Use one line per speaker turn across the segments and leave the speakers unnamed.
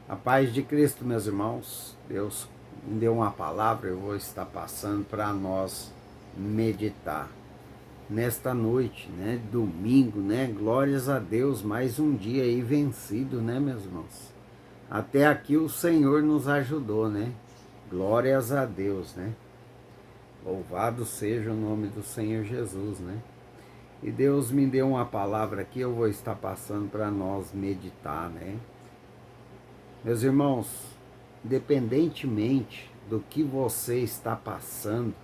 A paz de Cristo, meus irmãos. Deus me deu uma palavra, eu vou estar passando para nós meditar. Nesta noite, né, domingo, né, glórias a Deus, mais um dia aí vencido, né, meus irmãos? Até aqui o Senhor nos ajudou, né? Glórias a Deus, né? Louvado seja o nome do Senhor Jesus, né? E Deus me deu uma palavra aqui, eu vou estar passando para nós meditar, né? Meus irmãos, independentemente do que você está passando,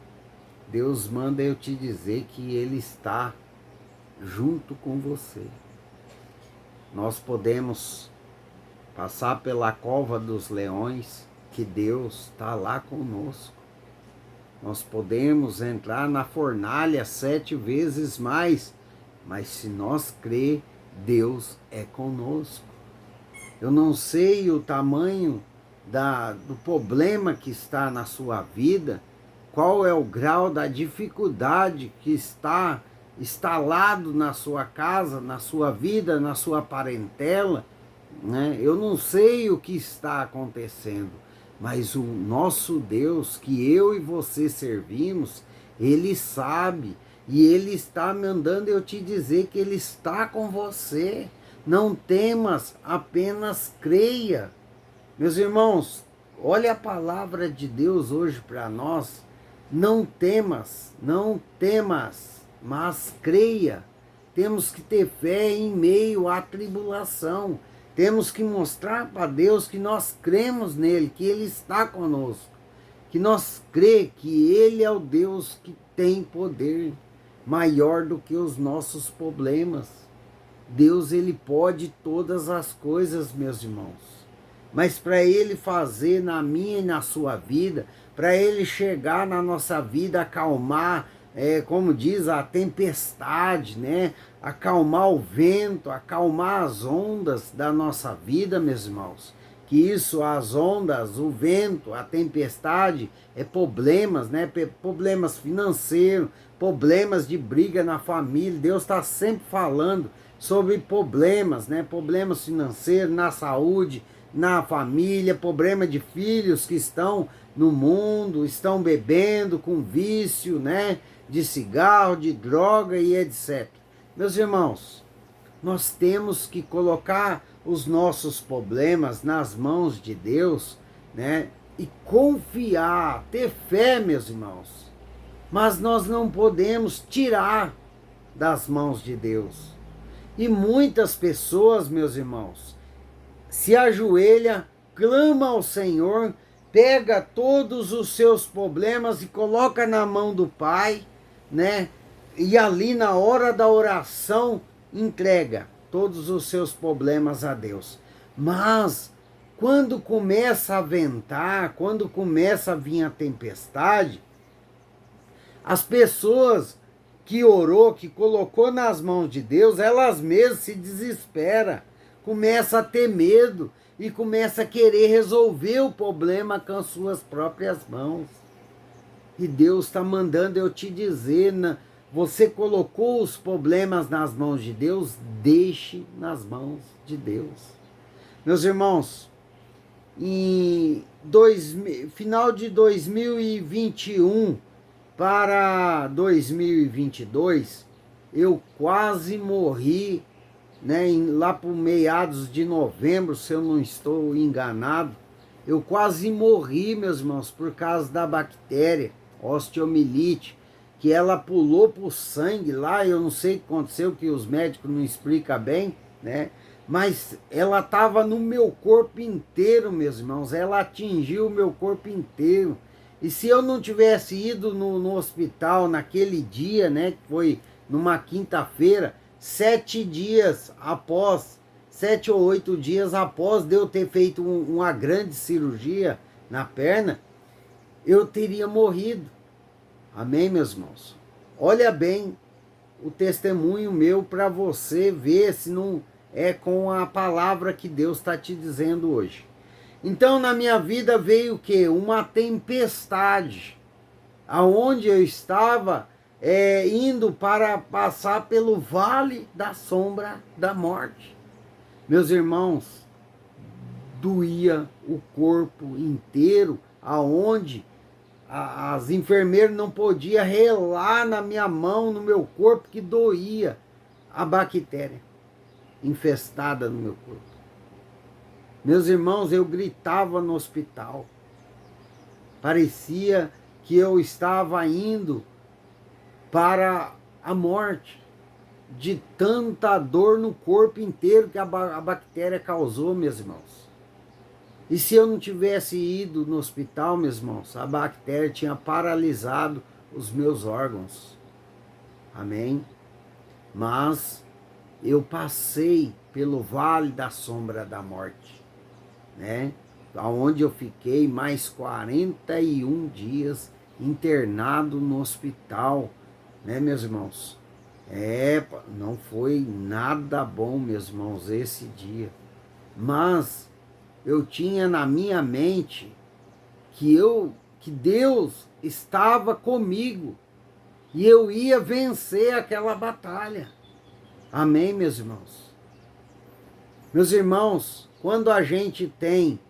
Deus manda eu te dizer que Ele está junto com você. Nós podemos passar pela cova dos leões, que Deus está lá conosco. Nós podemos entrar na fornalha 7 vezes mais, mas se nós crer, Deus é conosco. Eu não sei o tamanho do problema que está na sua vida, qual é o grau da dificuldade que está instalado na sua casa, na sua vida, na sua parentela, né? Eu não sei o que está acontecendo, mas o nosso Deus, que eu e você servimos, Ele sabe, e Ele está mandando eu te dizer que Ele está com você. Não temas, apenas creia. Meus irmãos, olha a palavra de Deus hoje para nós. Não temas, não temas, mas creia. Temos que ter fé em meio à tribulação. Temos que mostrar para Deus que nós cremos nele, que Ele está conosco. Que nós crê que Ele é o Deus que tem poder maior do que os nossos problemas. Deus, Ele pode todas as coisas, meus irmãos. Mas para Ele fazer na minha e na sua vida, para Ele chegar na nossa vida, acalmar, como diz, a tempestade, né? Acalmar o vento, acalmar as ondas da nossa vida, meus irmãos. Que isso, as ondas, o vento, a tempestade, problemas, né? Problemas financeiros, problemas de briga na família. Deus está sempre falando sobre problemas, né? Problemas financeiros, na saúde, na família, problema de filhos que estão no mundo, estão bebendo com vício, né? De cigarro, de droga e etc. Meus irmãos, nós temos que colocar os nossos problemas nas mãos de Deus, né? E confiar, ter fé, meus irmãos. Mas nós não podemos tirar das mãos de Deus. E muitas pessoas, meus irmãos, se ajoelha, clama ao Senhor, pega todos os seus problemas e coloca na mão do Pai, né? E ali na hora da oração entrega todos os seus problemas a Deus. Mas quando começa a ventar, quando começa a vir a tempestade, as pessoas que orou, que colocou nas mãos de Deus, elas mesmas se desesperam, começa a ter medo e começa a querer resolver o problema com as suas próprias mãos. E Deus está mandando eu te dizer, você colocou os problemas nas mãos de Deus, deixe nas mãos de Deus. Meus irmãos, em final de 2021 para 2022, eu quase morri, né, lá por meados de novembro, se eu não estou enganado, eu quase morri, meus irmãos, por causa da bactéria osteomielite, que ela pulou pro sangue lá, eu não sei o que aconteceu, que os médicos não explicam bem, né? Mas ela estava no meu corpo inteiro, meus irmãos, ela atingiu o meu corpo inteiro. E se eu não tivesse ido no hospital naquele dia, né, que foi numa quinta-feira, 7 dias após, 7 ou 8 dias após de eu ter feito uma grande cirurgia na perna, eu teria morrido. Amém, meus irmãos? Olha bem o testemunho meu para você ver se não é com a palavra que Deus está te dizendo hoje. Então na minha vida veio o quê? Uma tempestade, aonde eu estava indo para passar pelo vale da sombra da morte. Meus irmãos, doía o corpo inteiro, aonde as enfermeiras não podiam relar na minha mão, no meu corpo, que doía a bactéria infestada no meu corpo. Meus irmãos, eu gritava no hospital. Parecia que eu estava indo para a morte, de tanta dor no corpo inteiro que a bactéria causou, meus irmãos. E se eu não tivesse ido no hospital, meus irmãos, a bactéria tinha paralisado os meus órgãos. Amém? Mas eu passei pelo vale da sombra da morte, né? Onde eu fiquei mais 41 dias internado no hospital, né, meus irmãos? Não foi nada bom, meus irmãos, esse dia. Mas eu tinha na minha mente que Deus estava comigo e eu ia vencer aquela batalha. Amém, meus irmãos? Meus irmãos, quando a gente tem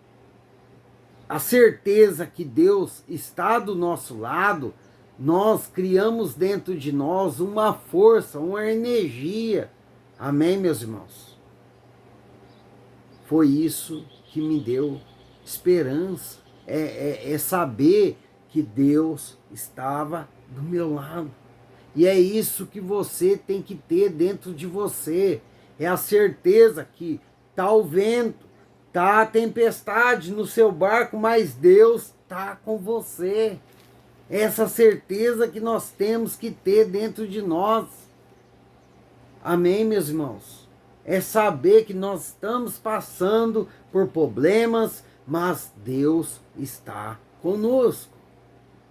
a certeza que Deus está do nosso lado, nós criamos dentro de nós uma força, uma energia. Amém, meus irmãos? Foi isso que me deu esperança. É saber que Deus estava do meu lado. E é isso que você tem que ter dentro de você. É a certeza que está o vento, está a tempestade no seu barco, mas Deus está com você. Essa certeza que nós temos que ter dentro de nós. Amém, meus irmãos? É saber que nós estamos passando por problemas, mas Deus está conosco.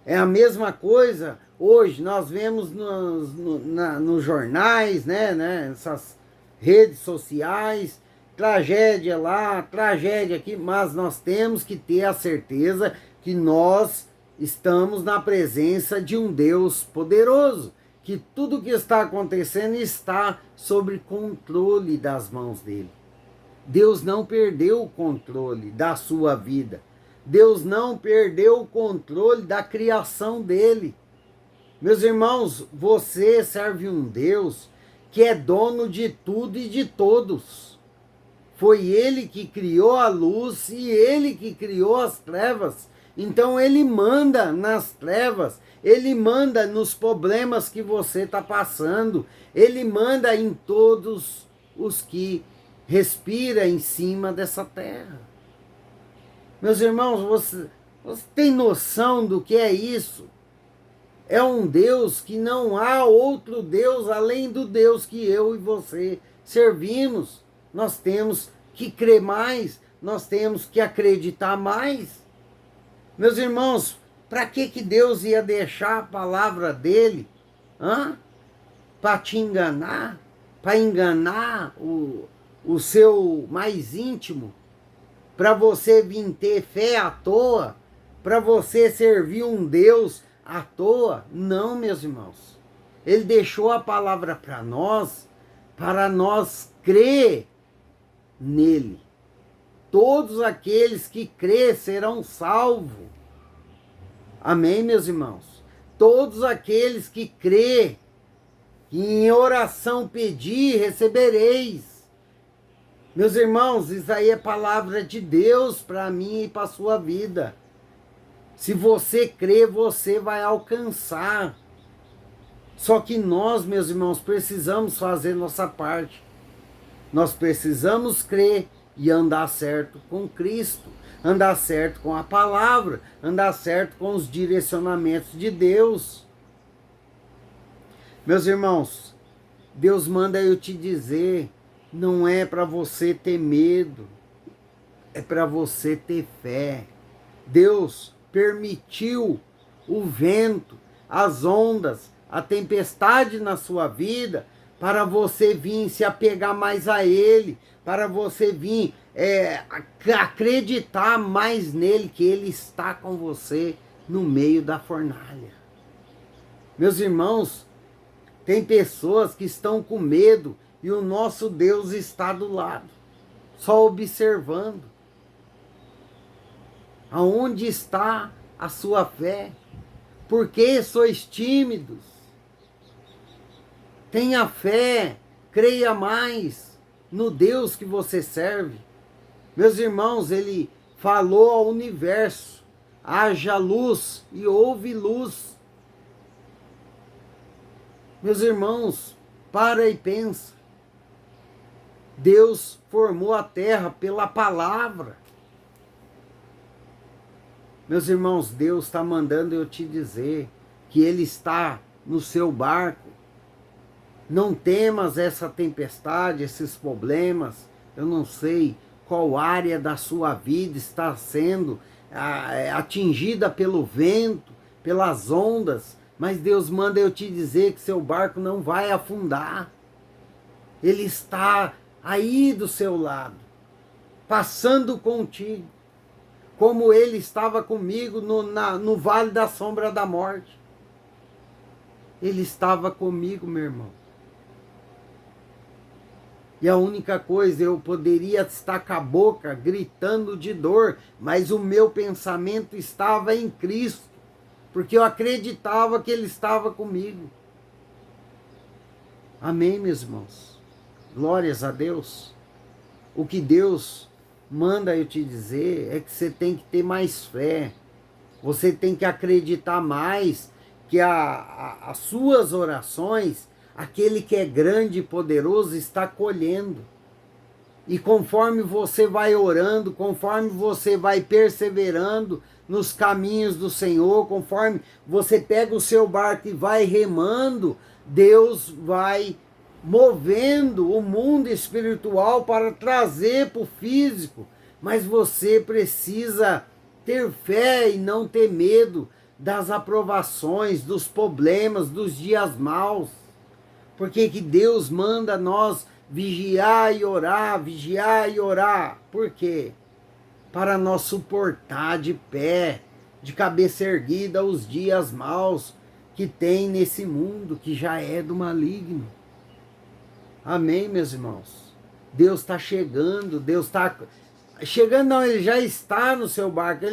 É a mesma coisa, hoje nós vemos nos jornais, né, essas redes sociais, tragédia lá, tragédia aqui, mas nós temos que ter a certeza que nós estamos na presença de um Deus poderoso, que tudo que está acontecendo está sob controle das mãos dele. Deus não perdeu o controle da sua vida. Deus não perdeu o controle da criação dele. Meus irmãos, você serve um Deus que é dono de tudo e de todos. Foi ele que criou a luz e ele que criou as trevas. Então ele manda nas trevas, ele manda nos problemas que você está passando, ele manda em todos os que respiram em cima dessa terra. Meus irmãos, você tem noção do que é isso? É um Deus que não há outro Deus além do Deus que eu e você servimos. Nós temos que crer mais, nós temos que acreditar mais. Meus irmãos, para que Deus ia deixar a palavra dele? Para te enganar? Para enganar o seu mais íntimo? Para você vir ter fé à toa? Para você servir um Deus à toa? Não, meus irmãos. Ele deixou a palavra para nós crer nele. Todos aqueles que crêem serão salvos. Amém, meus irmãos? Todos aqueles que crêem, que em oração pedir, recebereis. Meus irmãos, isso aí é palavra de Deus para mim e para a sua vida. Se você crer, você vai alcançar. Só que nós, meus irmãos, precisamos fazer nossa parte. Nós precisamos crer e andar certo com Cristo, andar certo com a palavra, andar certo com os direcionamentos de Deus. Meus irmãos, Deus manda eu te dizer, não é para você ter medo, é para você ter fé. Deus permitiu o vento, as ondas, a tempestade na sua vida, para você vir se apegar mais a Ele, para você vir acreditar mais nele, que Ele está com você no meio da fornalha. Meus irmãos, tem pessoas que estão com medo e o nosso Deus está do lado, só observando. Aonde está a sua fé? Por que sois tímidos? Tenha fé, creia mais no Deus que você serve. Meus irmãos, ele falou ao universo: haja luz e houve luz. Meus irmãos, para e pensa. Deus formou a terra pela palavra. Meus irmãos, Deus está mandando eu te dizer que Ele está no seu barco. Não temas essa tempestade, esses problemas. Eu não sei qual área da sua vida está sendo atingida pelo vento, pelas ondas, mas Deus manda eu te dizer que seu barco não vai afundar. Ele está aí do seu lado, passando contigo, como Ele estava comigo no vale da sombra da morte. Ele estava comigo, meu irmão. E a única coisa, eu poderia estar com a boca gritando de dor, mas o meu pensamento estava em Cristo, porque eu acreditava que Ele estava comigo. Amém, meus irmãos? Glórias a Deus. O que Deus manda eu te dizer é que você tem que ter mais fé. Você tem que acreditar mais que as suas orações, aquele que é grande e poderoso está colhendo. E conforme você vai orando, conforme você vai perseverando nos caminhos do Senhor, conforme você pega o seu barco e vai remando, Deus vai movendo o mundo espiritual para trazer para o físico. Mas você precisa ter fé e não ter medo das aprovações, dos problemas, dos dias maus. Porque que Deus manda nós vigiar e orar, vigiar e orar. Por quê? Para nós suportar de pé, de cabeça erguida, os dias maus que tem nesse mundo, que já é do maligno. Amém, meus irmãos? Deus está chegando, Deus está... Chegando não, Ele já está no seu barco,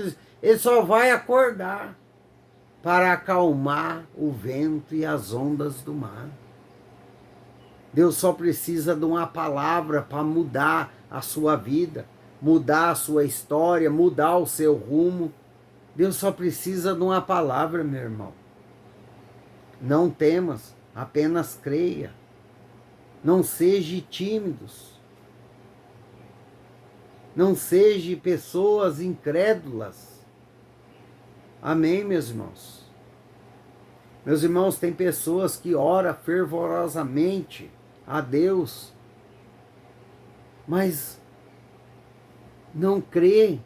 ele só vai acordar para acalmar o vento e as ondas do mar. Deus só precisa de uma palavra para mudar a sua vida, mudar a sua história, mudar o seu rumo. Deus só precisa de uma palavra, meu irmão. Não temas, apenas creia. Não seja tímidos. Não seja pessoas incrédulas. Amém, meus irmãos? Meus irmãos, tem pessoas que oram fervorosamente a Deus, mas não crê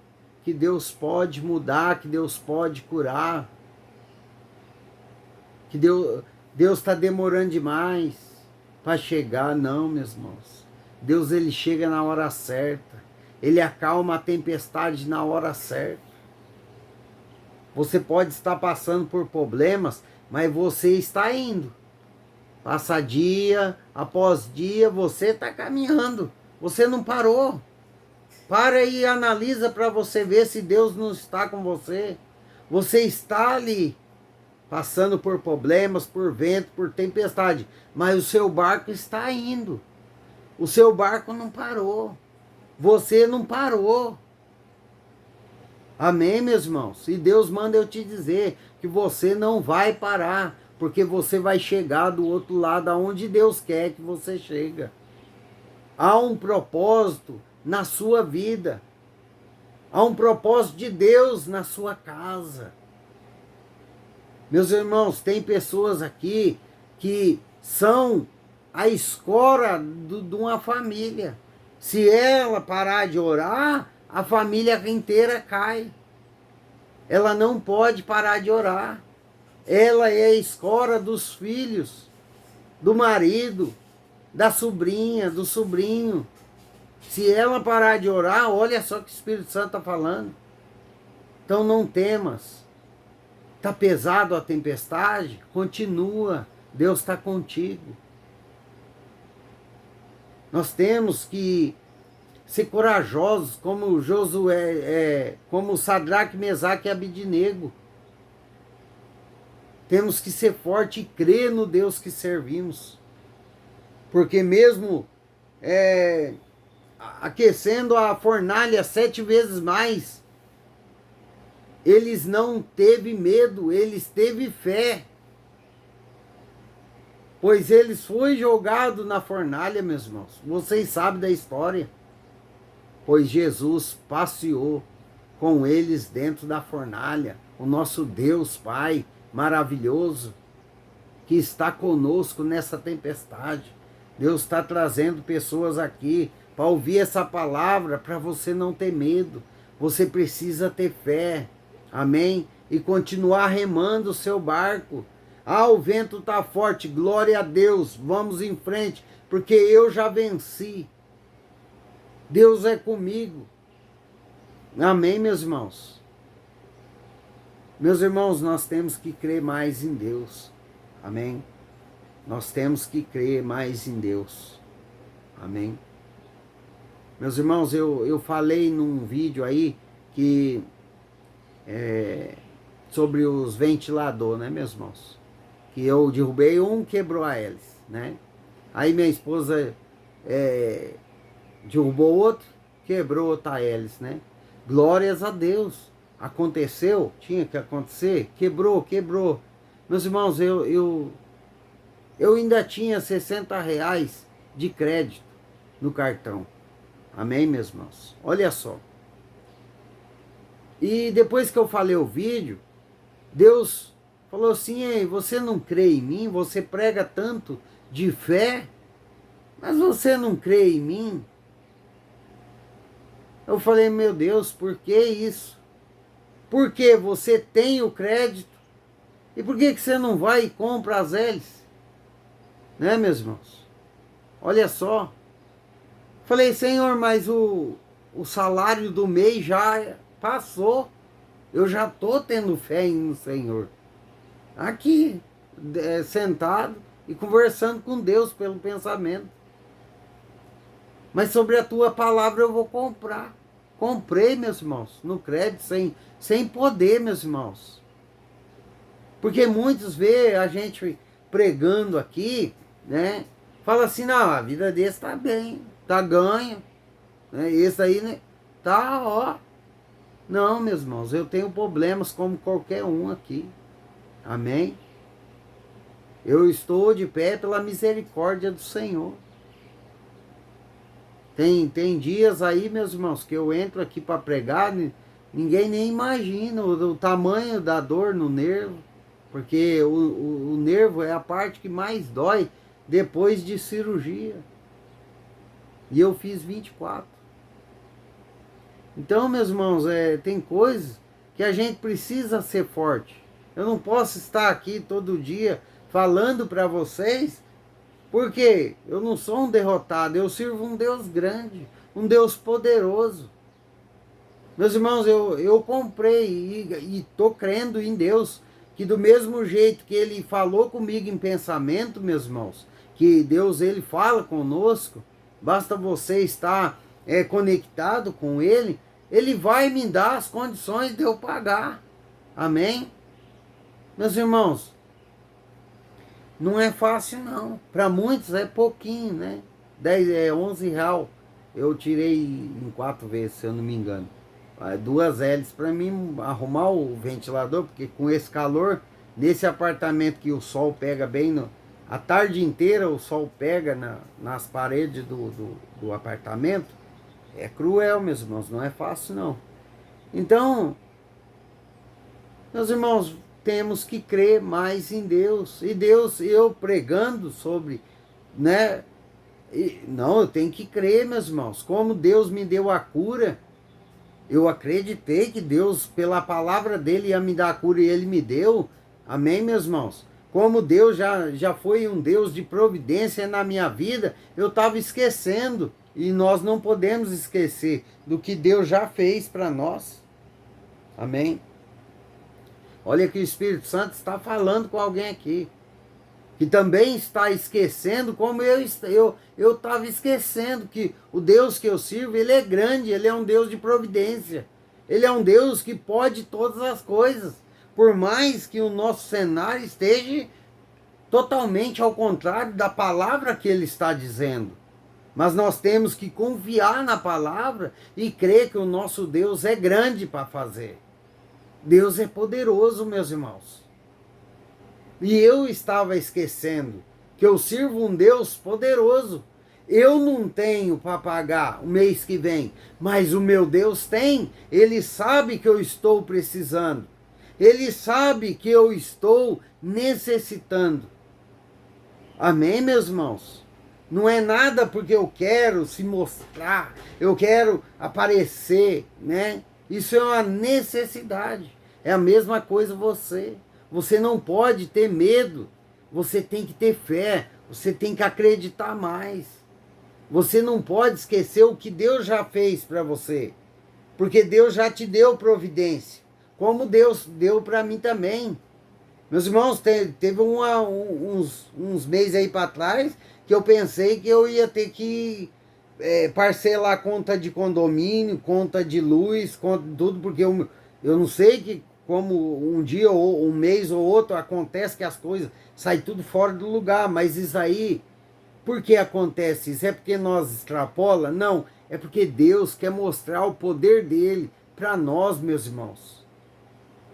que Deus pode mudar, que Deus pode curar, que Deus está demorando demais para chegar. Não, meus irmãos. Deus, Ele chega na hora certa. Ele acalma a tempestade na hora certa. Você pode estar passando por problemas, mas você está indo. Passa dia após dia, você está caminhando. Você não parou. Para e analisa para você ver se Deus não está com você. Você está ali, passando por problemas, por vento, por tempestade, mas o seu barco está indo. O seu barco não parou. Você não parou. Amém, meus irmãos? E Deus manda eu te dizer que você não vai parar, porque você vai chegar do outro lado aonde Deus quer que você chegue. Há um propósito na sua vida. Há um propósito de Deus na sua casa. Meus irmãos, tem pessoas aqui que são a escora de uma família. Se ela parar de orar, a família inteira cai. Ela não pode parar de orar. Ela é a escora dos filhos, do marido, da sobrinha, do sobrinho. Se ela parar de orar, olha só o que o Espírito Santo está falando. Então não temas. Está pesado a tempestade? Continua. Deus está contigo. Nós temos que ser corajosos como Josué, como Sadraque, Mesaque e Abidnego. Temos que ser forte e crer no Deus que servimos. Porque mesmo aquecendo a fornalha 7 vezes mais, eles não teve medo, eles teve fé. Pois eles foi jogado na fornalha, meus irmãos. Vocês sabem da história. Pois Jesus passeou com eles dentro da fornalha. O nosso Deus Pai maravilhoso, que está conosco nessa tempestade. Deus está trazendo pessoas aqui para ouvir essa palavra, para você não ter medo. Você precisa ter fé. Amém? E continuar remando o seu barco. Ah, o vento está forte, glória a Deus, vamos em frente, porque eu já venci. Deus é comigo. Amém, meus irmãos? Meus irmãos, nós temos que crer mais em Deus. Amém? Nós temos que crer mais em Deus. Amém? Meus irmãos, eu falei num vídeo aí que sobre os ventiladores, né, meus irmãos? Que eu derrubei um, quebrou a hélice, né? Aí minha esposa derrubou outro, quebrou outra hélice, né? Glórias a Deus. Aconteceu, tinha que acontecer, quebrou. Meus irmãos, eu ainda tinha R$60 de crédito no cartão. Amém, meus irmãos? Olha só. E depois que eu falei o vídeo, Deus falou assim: ei, você não crê em mim? Você prega tanto de fé, mas você não crê em mim? Eu falei: meu Deus, por que isso? Porque você tem o crédito, e por que você não vai e compra as hélices? Né, meus irmãos? Olha só. Falei: Senhor, mas o salário do mês já passou. Eu já estou tendo fé no Senhor. Aqui, sentado e conversando com Deus pelo pensamento. Mas sobre a tua palavra eu vou comprar. Comprei, meus irmãos, no crédito, sem poder, meus irmãos. Porque muitos vê a gente pregando aqui, né? Fala assim: não, a vida desse tá bem, tá ganho. Né? Esse aí, né? Tá, ó. Não, meus irmãos, eu tenho problemas como qualquer um aqui. Amém? Eu estou de pé pela misericórdia do Senhor. Tem dias aí, meus irmãos, que eu entro aqui para pregar, ninguém nem imagina o tamanho da dor no nervo, porque o nervo é a parte que mais dói depois de cirurgia. E eu fiz 24. Então, meus irmãos, tem coisas que a gente precisa ser forte. Eu não posso estar aqui todo dia falando para vocês, porque eu não sou um derrotado, eu sirvo um Deus grande, um Deus poderoso. Meus irmãos, eu comprei e estou crendo em Deus, que do mesmo jeito que Ele falou comigo em pensamento, meus irmãos, que Deus Ele fala conosco, basta você estar conectado com Ele, Ele vai me dar as condições de eu pagar. Amém? Meus irmãos, não é fácil não. Para muitos é pouquinho, né? 11 real. Eu tirei em 4 vezes, se eu não me engano. 2 hélices para mim arrumar o ventilador, porque com esse calor, nesse apartamento que o sol pega bem, a tarde inteira o sol pega nas paredes do apartamento, é cruel, meus irmãos, não é fácil não. Então, meus irmãos, temos que crer mais em Deus. E Deus, eu pregando sobre, né? Não, eu tenho que crer, meus irmãos. Como Deus me deu a cura, eu acreditei que Deus, pela palavra dele, ia me dar a cura e ele me deu. Amém, meus irmãos? Como Deus já foi um Deus de providência na minha vida, eu estava esquecendo. E nós não podemos esquecer do que Deus já fez para nós. Amém? Olha que o Espírito Santo está falando com alguém aqui. que também está esquecendo, como eu estava esquecendo, que o Deus que eu sirvo, ele é grande, ele é um Deus de providência. Ele é um Deus que pode todas as coisas. Por mais que o nosso cenário esteja totalmente ao contrário da palavra que ele está dizendo. Mas nós temos que confiar na palavra e crer que o nosso Deus é grande para fazer. Deus é poderoso, meus irmãos. E eu estava esquecendo que eu sirvo um Deus poderoso. Eu não tenho para pagar o mês que vem, mas o meu Deus tem. Ele sabe que eu estou precisando. Ele sabe que eu estou necessitando. Amém, meus irmãos? Não é nada porque eu quero se mostrar, eu quero aparecer, né? Isso é uma necessidade. É a mesma coisa você. Você não pode ter medo. Você tem que ter fé. Você tem que acreditar mais. Você não pode esquecer o que Deus já fez para você. Porque Deus já te deu providência. Como Deus deu para mim também. Meus irmãos, teve uns meses aí para trás que eu pensei que eu ia ter que parcelar a conta de condomínio, conta de luz, conta de tudo, porque eu não sei que como um dia ou um mês ou outro acontece que as coisas saem tudo fora do lugar, mas isso aí, por que acontece isso? É porque nós extrapola? Não, é porque Deus quer mostrar o poder dele para nós, meus irmãos.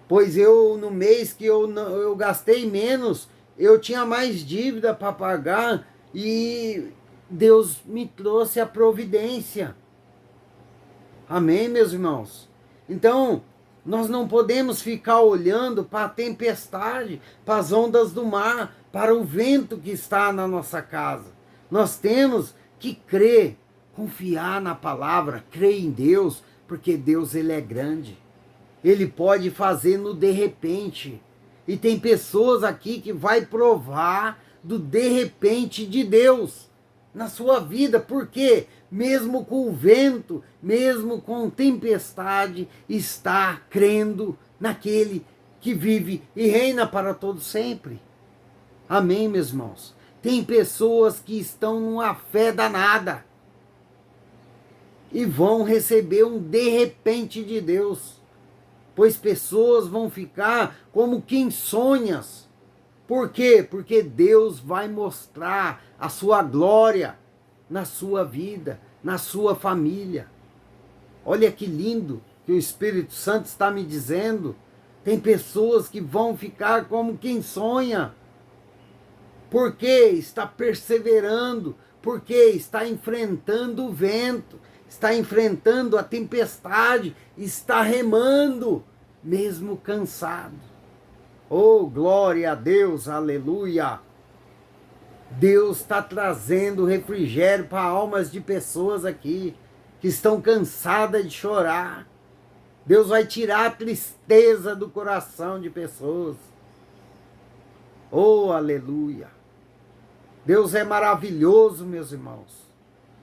Pois eu, no mês que eu gastei menos, eu tinha mais dívida para pagar e Deus me trouxe a providência. Amém, meus irmãos? Então, nós não podemos ficar olhando para a tempestade, para as ondas do mar, para o vento que está na nossa casa. Nós temos que crer, confiar na palavra, crer em Deus, porque Deus ele é grande. Ele pode fazer no de repente. E tem pessoas aqui que vai provar do de repente de Deus na sua vida. Por quê? Mesmo com o vento, mesmo com tempestade, está crendo naquele que vive e reina para todo sempre. Amém, meus irmãos? Tem pessoas que estão numa fé danada e vão receber um de repente de Deus. Pois pessoas vão ficar como quem sonhas. Por quê? Porque Deus vai mostrar a sua glória na sua vida, na sua família. Olha que lindo que o Espírito Santo está me dizendo. Tem pessoas que vão ficar como quem sonha. Porque está perseverando, porque está enfrentando o vento, está enfrentando a tempestade, está remando, mesmo cansado. Oh, glória a Deus, aleluia! Deus está trazendo refrigério para almas de pessoas aqui, que estão cansadas de chorar. Deus vai tirar a tristeza do coração de pessoas. Oh, aleluia! Deus é maravilhoso, meus irmãos.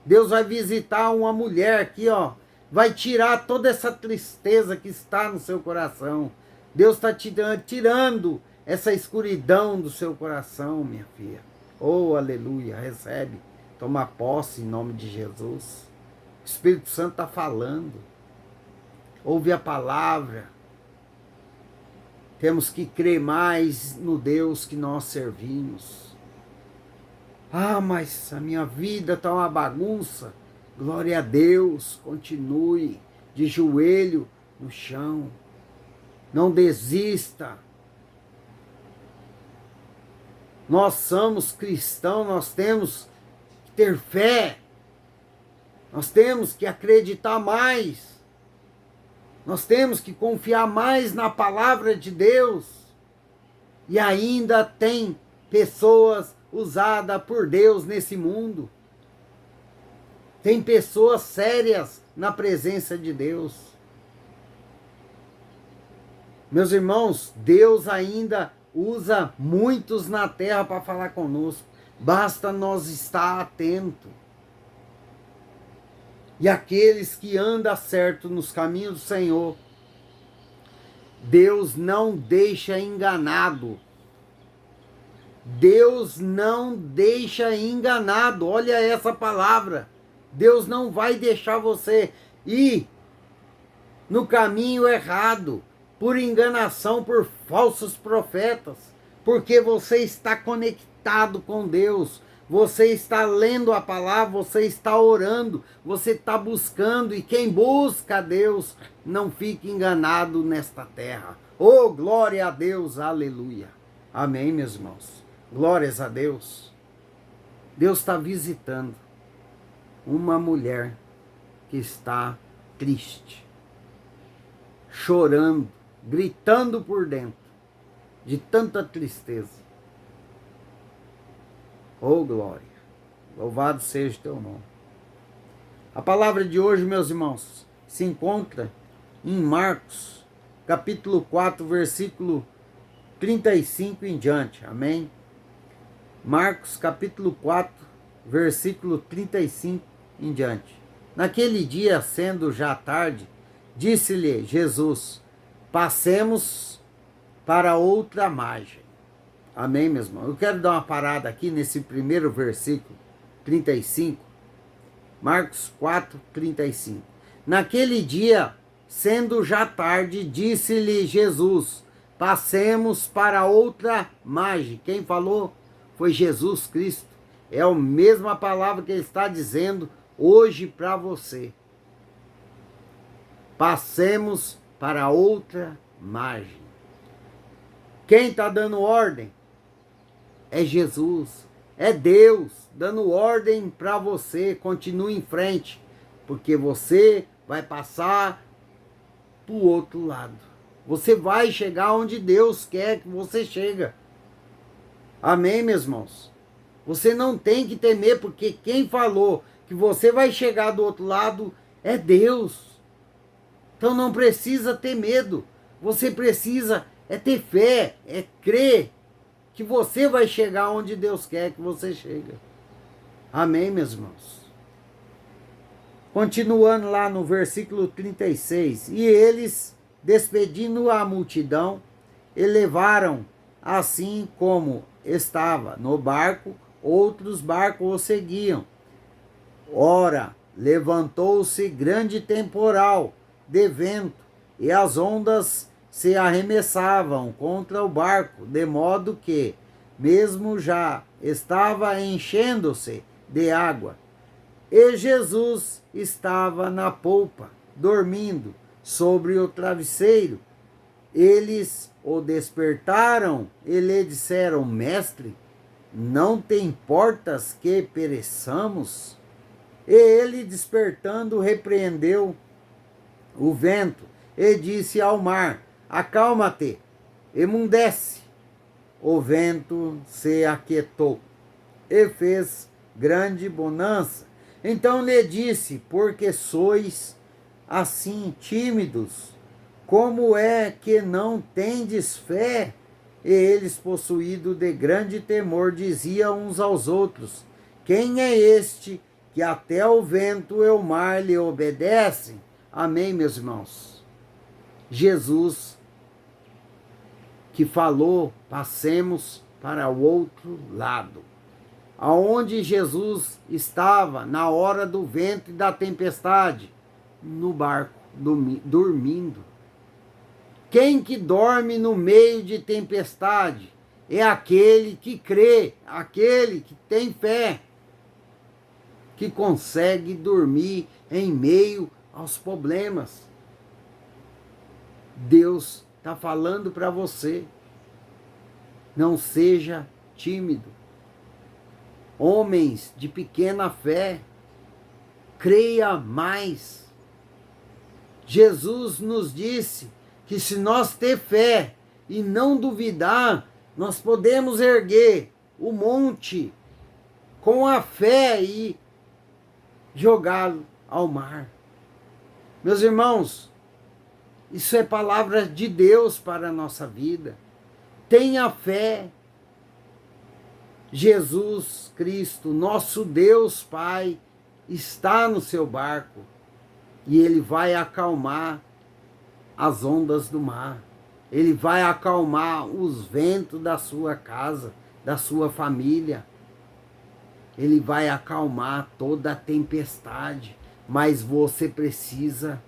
Deus vai visitar uma mulher aqui, ó. Vai tirar toda essa tristeza que está no seu coração. Deus está tirando essa escuridão do seu coração, minha filha. Oh, aleluia. Recebe. Toma posse em nome de Jesus. O Espírito Santo está falando. Ouve a palavra. Temos que crer mais no Deus que nós servimos. Ah, mas a minha vida está uma bagunça. Glória a Deus, continue de joelho no chão. Não desista. Nós somos cristãos, nós temos que ter fé. Nós temos que acreditar mais. Nós temos que confiar mais na palavra de Deus. E ainda tem pessoas usadas por Deus nesse mundo. Tem pessoas sérias na presença de Deus. Meus irmãos, Deus ainda usa muitos na terra para falar conosco. Basta nós estar atento. E aqueles que andam certo nos caminhos do Senhor, Deus não deixa enganado. Deus não deixa enganado. Olha essa palavra. Deus não vai deixar você ir no caminho errado, por enganação, por falsos profetas, porque você está conectado com Deus, você está lendo a palavra, você está orando, você está buscando, e quem busca a Deus não fica enganado nesta terra. Oh, glória a Deus, aleluia. Amém, meus irmãos. Glórias a Deus. Deus está visitando uma mulher que está triste, chorando, gritando por dentro, de tanta tristeza. Oh, glória! Louvado seja o teu nome. A palavra de hoje, meus irmãos, se encontra em Marcos, capítulo 4, versículo 35 em diante. Amém? Marcos, capítulo 4, versículo 35 em diante. Naquele dia, sendo já tarde, disse-lhe Jesus: passemos para outra margem. Amém, meus irmãos? Eu quero dar uma parada aqui nesse primeiro versículo, 35. Marcos 4, 35. Naquele dia, sendo já tarde, disse-lhe Jesus: passemos para outra margem. Quem falou foi Jesus Cristo. É a mesma palavra que ele está dizendo hoje para você. Passemos para outra margem. Quem está dando ordem? É Jesus. É Deus dando ordem para você. Continue em frente, porque você vai passar para o outro lado. Você vai chegar onde Deus quer que você chegue. Amém, meus irmãos? Você não tem que temer, porque quem falou que você vai chegar do outro lado é Deus. Então não precisa ter medo. Você precisa ter fé, crer que você vai chegar onde Deus quer que você chegue. Amém, meus irmãos? Continuando lá no versículo 36. E eles, despedindo a multidão, elevaram assim como estava no barco, outros barcos o seguiam. Ora, levantou-se grande temporal de vento, e as ondas se arremessavam contra o barco, de modo que, mesmo já estava enchendo-se de água, e Jesus estava na polpa, dormindo sobre o travesseiro. Eles o despertaram e lhe disseram: Mestre, não te importas que pereçamos? E ele, despertando, repreendeu o vento e disse ao mar: acalma-te, emudece. O vento se aquietou e fez grande bonança. Então lhe disse: porque sois assim tímidos? Como é que não tendes fé? E eles, possuídos de grande temor, diziam uns aos outros: quem é este que até o vento e o mar lhe obedecem? Amém, meus irmãos? Jesus que falou: passemos para o outro lado. Aonde Jesus estava na hora do vento e da tempestade? No barco, dormindo. Quem que dorme no meio de tempestade? É aquele que crê, aquele que tem fé, que consegue dormir em meio aos problemas. Deus está falando para você: não seja tímido. Homens de pequena fé, creia mais. Jesus nos disse que se nós ter fé e não duvidar, nós podemos erguer o monte com a fé e jogá-lo ao mar. Meus irmãos, isso é palavra de Deus para a nossa vida. Tenha fé. Jesus Cristo, nosso Deus Pai, está no seu barco e Ele vai acalmar as ondas do mar. Ele vai acalmar os ventos da sua casa. da sua família. Ele vai acalmar toda a tempestade, mas você precisa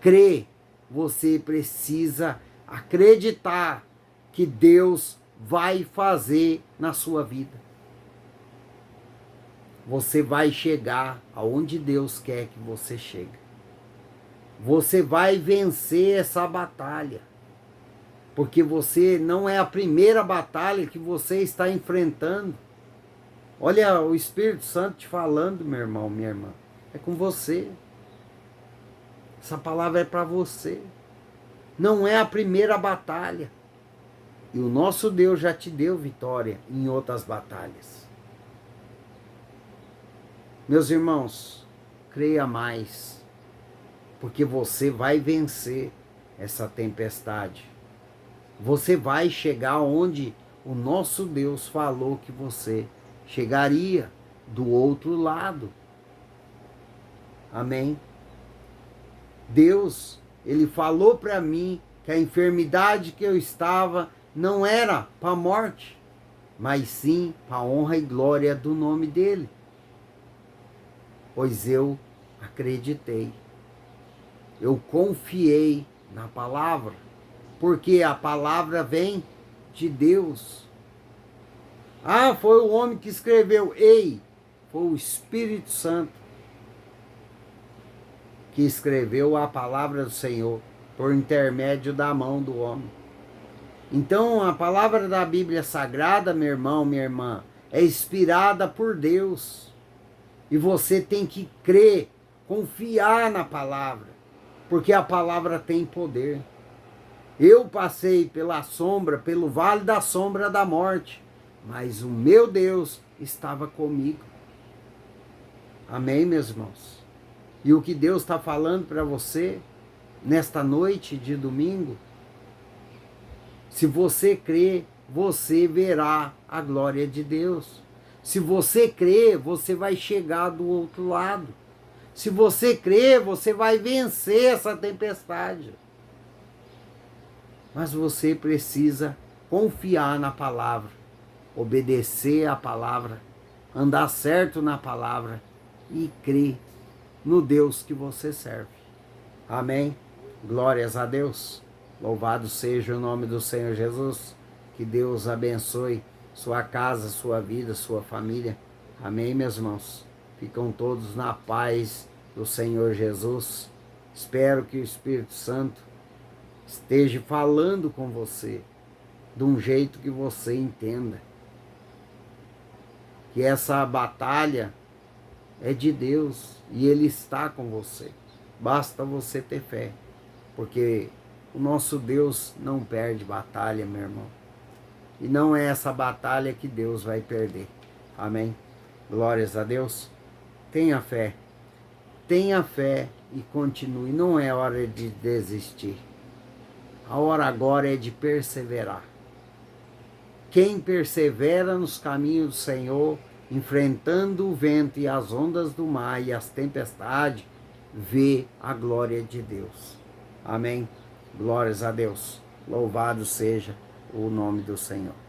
crer, você precisa acreditar que Deus vai fazer na sua vida. Você vai chegar aonde Deus quer que você chegue. Você vai vencer essa batalha, porque você não é a primeira batalha que você está enfrentando. Olha o Espírito Santo te falando, meu irmão, minha irmã. É com você. Essa palavra é para você. Não é a primeira batalha. E o nosso Deus já te deu vitória em outras batalhas. Meus irmãos, creia mais, porque você vai vencer essa tempestade. Você vai chegar onde o nosso Deus falou que você chegaria, do outro lado. Amém? Deus, Ele falou para mim que a enfermidade que eu estava não era para a morte, mas sim para a honra e glória do nome dEle. Pois eu acreditei, eu confiei na palavra, porque a palavra vem de Deus. Ah, foi o homem que escreveu. Ei, foi o Espírito Santo que escreveu a palavra do Senhor por intermédio da mão do homem. Então, a palavra da Bíblia Sagrada, meu irmão, minha irmã, é inspirada por Deus. E você tem que crer, confiar na palavra, porque a palavra tem poder. Eu passei pela sombra, pelo vale da sombra da morte, mas o meu Deus estava comigo. Amém, meus irmãos? E o que Deus está falando para você nesta noite de domingo? Se você crer, você verá a glória de Deus. Se você crer, você vai chegar do outro lado. Se você crer, você vai vencer essa tempestade. Mas você precisa confiar na palavra, obedecer à palavra, andar certo na palavra e crer no Deus que você serve. Amém? Glórias a Deus. Louvado seja o nome do Senhor Jesus. Que Deus abençoe sua casa, sua vida, sua família. Amém, meus irmãos? Ficam todos na paz do Senhor Jesus. Espero que o Espírito Santo esteja falando com você de um jeito que você entenda. Que essa batalha é de Deus e Ele está com você. Basta você ter fé, porque o nosso Deus não perde batalha, meu irmão. E não é essa batalha que Deus vai perder. Amém? Glórias a Deus. Tenha fé. Tenha fé e continue. Não é hora de desistir. A hora agora é de perseverar. Quem persevera nos caminhos do Senhor, enfrentando o vento e as ondas do mar e as tempestades, vê a glória de Deus. Amém? Glórias a Deus. Louvado seja o nome do Senhor.